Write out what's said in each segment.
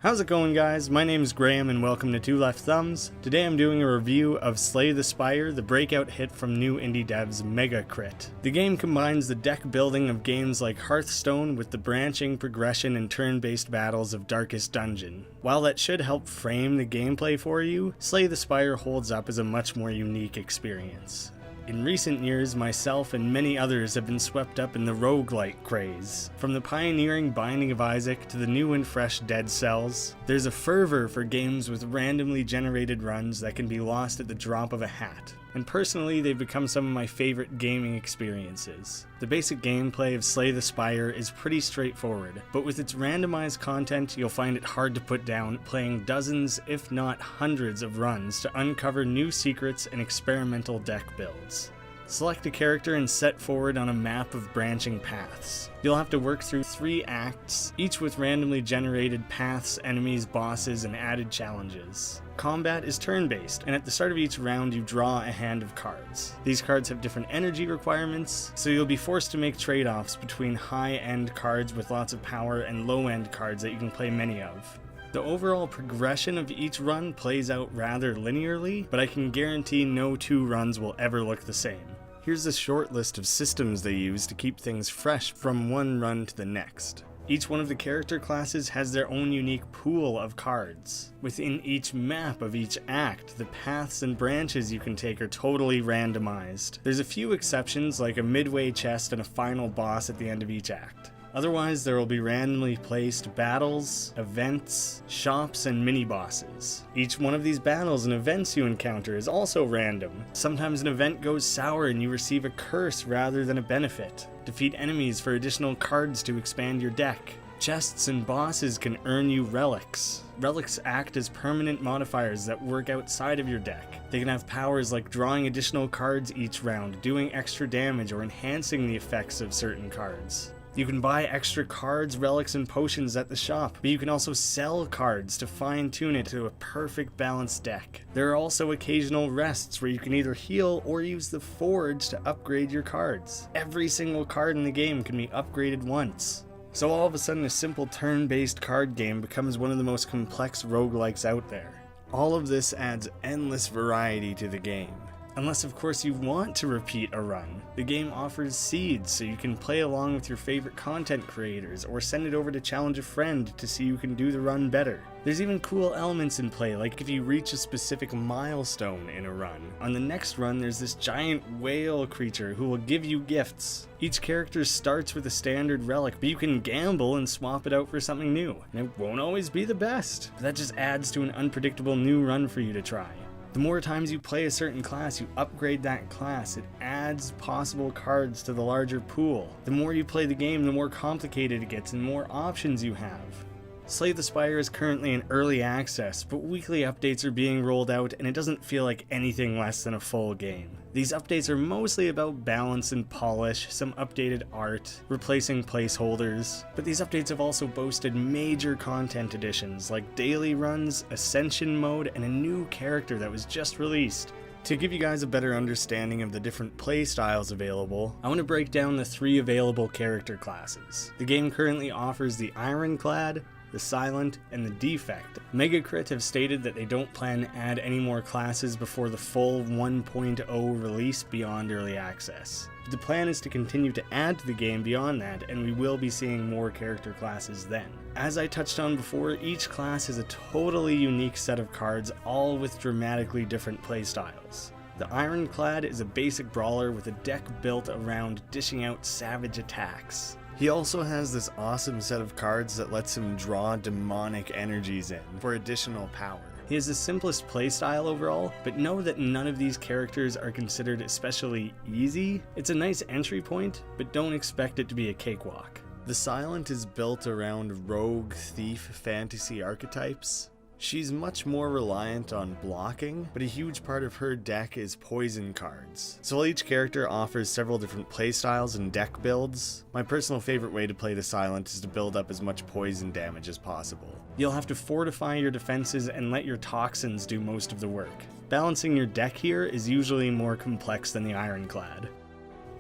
How's it going, guys? My name is Graham and welcome to Two Left Thumbs. Today I'm doing a review of Slay the Spire, the breakout hit from new indie devs Mega Crit. The game combines the deck building of games like Hearthstone with the branching progression and turn-based battles of Darkest Dungeon. While that should help frame the gameplay for you, Slay the Spire holds up as a much more unique experience. In recent years, myself and many others have been swept up in the roguelike craze. From the pioneering Binding of Isaac to the new and fresh Dead Cells, there's a fervor for games with randomly generated runs that can be lost at the drop of a hat. And personally, they've become some of my favorite gaming experiences. The basic gameplay of Slay the Spire is pretty straightforward, but with its randomized content, you'll find it hard to put down, playing dozens, if not hundreds of runs to uncover new secrets and experimental deck builds. Select a character and set forward on a map of branching paths. You'll have to work through 3 acts, each with randomly generated paths, enemies, bosses, and added challenges. Combat is turn-based, and at the start of each round you draw a hand of cards. These cards have different energy requirements, so you'll be forced to make trade-offs between high-end cards with lots of power and low-end cards that you can play many of. The overall progression of each run plays out rather linearly, but I can guarantee no 2 runs will ever look the same. Here's a short list of systems they use to keep things fresh from one run to the next. Each one of the character classes has their own unique pool of cards. Within each map of each act, the paths and branches you can take are totally randomized. There's a few exceptions, like a midway chest and a final boss at the end of each act. Otherwise, there will be randomly placed battles, events, shops, and mini-bosses. Each one of these battles and events you encounter is also random. Sometimes an event goes sour and you receive a curse rather than a benefit. Defeat enemies for additional cards to expand your deck. Chests and bosses can earn you relics. Relics act as permanent modifiers that work outside of your deck. They can have powers like drawing additional cards each round, doing extra damage, or enhancing the effects of certain cards. You can buy extra cards, relics, and potions at the shop, but you can also sell cards to fine-tune it to a perfect balanced deck. There are also occasional rests where you can either heal or use the forge to upgrade your cards. Every single card in the game can be upgraded once. So all of a sudden, a simple turn-based card game becomes one of the most complex roguelikes out there. All of this adds endless variety to the game. Unless, of course, you want to repeat a run. The game offers seeds, so you can play along with your favorite content creators, or send it over to challenge a friend to see who can do the run better. There's even cool elements in play, like if you reach a specific milestone in a run. On the next run, there's this giant whale creature who will give you gifts. Each character starts with a standard relic, but you can gamble and swap it out for something new. And it won't always be the best, but that just adds to an unpredictable new run for you to try. The more times you play a certain class, you upgrade that class. It adds possible cards to the larger pool. The more you play the game, the more complicated it gets and more options you have. Slay the Spire is currently in early access, but weekly updates are being rolled out and it doesn't feel like anything less than a full game. These updates are mostly about balance and polish, some updated art, replacing placeholders, but these updates have also boasted major content additions like daily runs, Ascension mode, and a new character that was just released. To give you guys a better understanding of the different playstyles available, I want to break down the 3 available character classes. The game currently offers the Ironclad, the Silent, and the Defect. Mega Crit have stated that they don't plan to add any more classes before the full 1.0 release beyond early access. The plan is to continue to add to the game beyond that, and we will be seeing more character classes then. As I touched on before, each class is a totally unique set of cards, all with dramatically different playstyles. The Ironclad is a basic brawler with a deck built around dishing out savage attacks. He also has this awesome set of cards that lets him draw demonic energies in for additional power. He has the simplest playstyle overall, but know that none of these characters are considered especially easy. It's a nice entry point, but don't expect it to be a cakewalk. The Silent is built around rogue, thief, fantasy archetypes. She's much more reliant on blocking, but a huge part of her deck is poison cards. So while each character offers several different playstyles and deck builds, my personal favorite way to play the Silent is to build up as much poison damage as possible. You'll have to fortify your defenses and let your toxins do most of the work. Balancing your deck here is usually more complex than the Ironclad.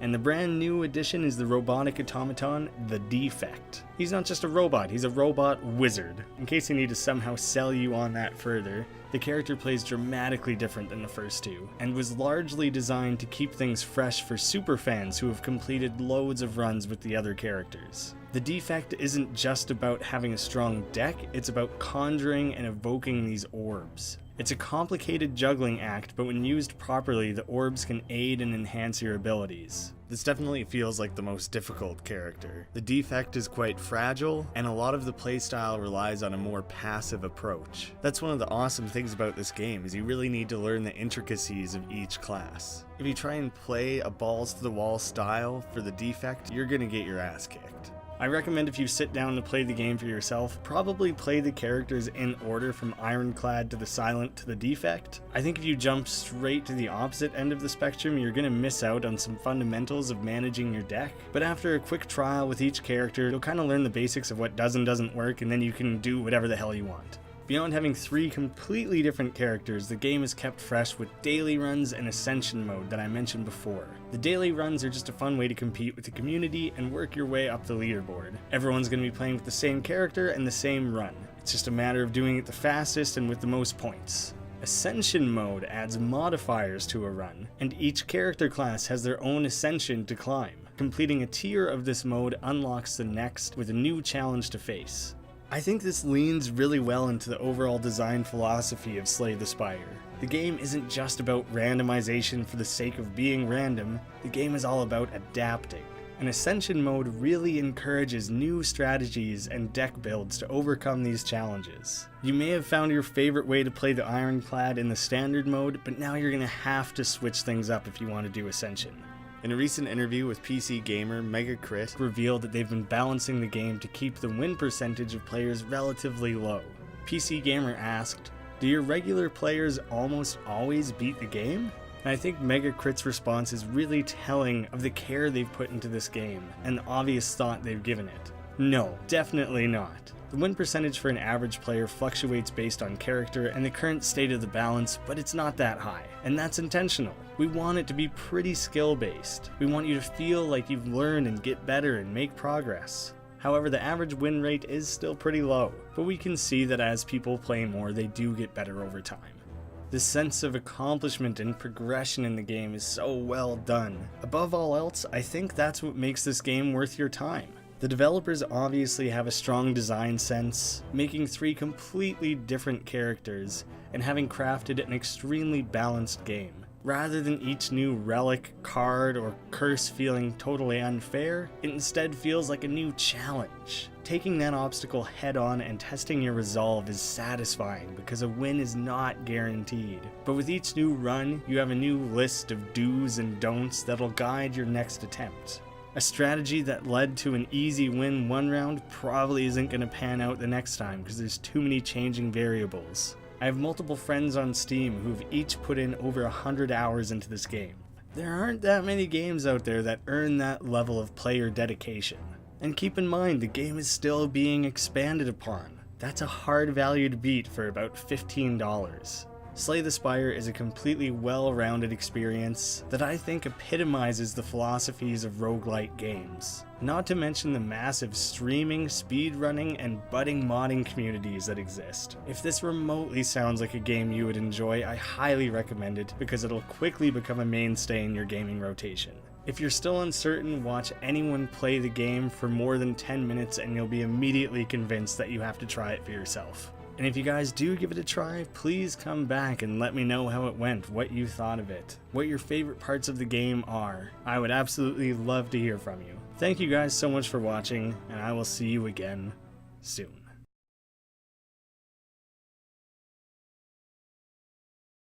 And the brand new addition is the robotic automaton, the Defect. He's not just a robot, he's a robot wizard. In case you need to somehow sell you on that further, the character plays dramatically different than the first two, and was largely designed to keep things fresh for superfans who have completed loads of runs with the other characters. The Defect isn't just about having a strong deck, it's about conjuring and evoking these orbs. It's a complicated juggling act, but when used properly, the orbs can aid and enhance your abilities. This definitely feels like the most difficult character. The Defect is quite fragile, and a lot of the playstyle relies on a more passive approach. That's one of the awesome things about this game, is you really need to learn the intricacies of each class. If you try and play a balls-to-the-wall style for the Defect, you're gonna get your ass kicked. I recommend if you sit down to play the game for yourself, probably play the characters in order from Ironclad to the Silent to the Defect. I think if you jump straight to the opposite end of the spectrum, you're going to miss out on some fundamentals of managing your deck. But after a quick trial with each character, you'll kind of learn the basics of what does and doesn't work, and then you can do whatever the hell you want. Beyond having 3 completely different characters, the game is kept fresh with daily runs and Ascension mode that I mentioned before. The daily runs are just a fun way to compete with the community and work your way up the leaderboard. Everyone's going to be playing with the same character and the same run. It's just a matter of doing it the fastest and with the most points. Ascension mode adds modifiers to a run, and each character class has their own ascension to climb. Completing a tier of this mode unlocks the next with a new challenge to face. I think this leans really well into the overall design philosophy of Slay the Spire. The game isn't just about randomization for the sake of being random, the game is all about adapting. And Ascension mode really encourages new strategies and deck builds to overcome these challenges. You may have found your favorite way to play the Ironclad in the standard mode, but now you're gonna have to switch things up if you want to do Ascension. In a recent interview with PC gamer MegaCrit revealed that they've been balancing the game to keep the win percentage of players relatively low. PC gamer asked, "Do your regular players almost always beat the game?" And I think MegaCrit's response is really telling of the care they've put into this game and the obvious thought they've given it. No, definitely not. The win percentage for an average player fluctuates based on character and the current state of the balance, but it's not that high, and that's intentional. We want it to be pretty skill-based. We want you to feel like you've learned and get better and make progress. However, the average win rate is still pretty low, but we can see that as people play more, they do get better over time. The sense of accomplishment and progression in the game is so well done. Above all else, I think that's what makes this game worth your time. The developers obviously have a strong design sense, making 3 completely different characters and having crafted an extremely balanced game. Rather than each new relic, card, or curse feeling totally unfair, it instead feels like a new challenge. Taking that obstacle head on and testing your resolve is satisfying because a win is not guaranteed. But with each new run, you have a new list of do's and don'ts that'll guide your next attempt. A strategy that led to an easy win one round probably isn't going to pan out the next time because there's too many changing variables. I have multiple friends on Steam who've each put in over 100 hours into this game. There aren't that many games out there that earn that level of player dedication. And keep in mind, the game is still being expanded upon. That's a hard value to beat for about $15. Slay the Spire is a completely well-rounded experience that I think epitomizes the philosophies of roguelike games. Not to mention the massive streaming, speedrunning, and budding modding communities that exist. If this remotely sounds like a game you would enjoy, I highly recommend it because it'll quickly become a mainstay in your gaming rotation. If you're still uncertain, watch anyone play the game for more than 10 minutes and you'll be immediately convinced that you have to try it for yourself. And if you guys do give it a try, please come back and let me know how it went, what you thought of it, what your favorite parts of the game are. I would absolutely love to hear from you. Thank you guys so much for watching, and I will see you again soon.